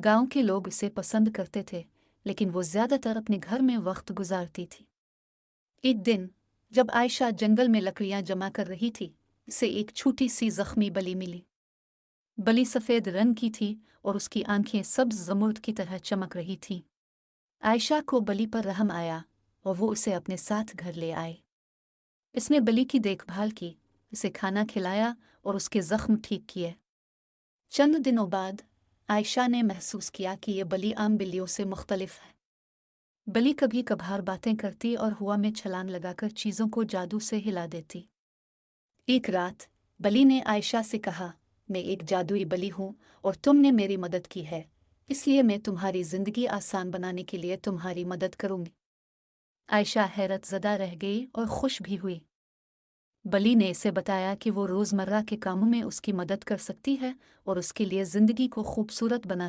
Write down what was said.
गांव के लोग इसे पसंद करते थे, लेकिन वो ज्यादातर अपने घर में वक्त गुजारती थी। एक दिन जब आयशा जंगल में लकड़ियां जमा कर रही थी, उसे एक छोटी सी जख्मी बली मिली। बली सफेद रंग की थी और उसकी आंखें सब्ज जमुर्द की तरह चमक रही थीं। आयशा को बली पर रहम आया और वो उसे अपने साथ घर ले आए। इसने बली की देखभाल की, उसे खाना खिलाया और उसके जख्म ठीक किए। चंद दिनों बाद आयशा ने महसूस किया कि ये बली आम बिल्लियों से मुख्तलिफ है। बली कभी कभार बातें करती और हवा में छलांग लगाकर चीजों को जादू से हिला देती। एक रात बली ने आयशा से कहा, मैं एक जादुई बली हूँ और तुमने मेरी मदद की है, इसलिए मैं तुम्हारी जिंदगी आसान बनाने के लिए तुम्हारी मदद करूंगी। आयशा हैरत ज़दा रह गई और खुश भी हुई। बली ने इसे बताया कि वो रोज़मर्रा के कामों में उसकी मदद कर सकती है और उसके लिए ज़िंदगी को खूबसूरत बना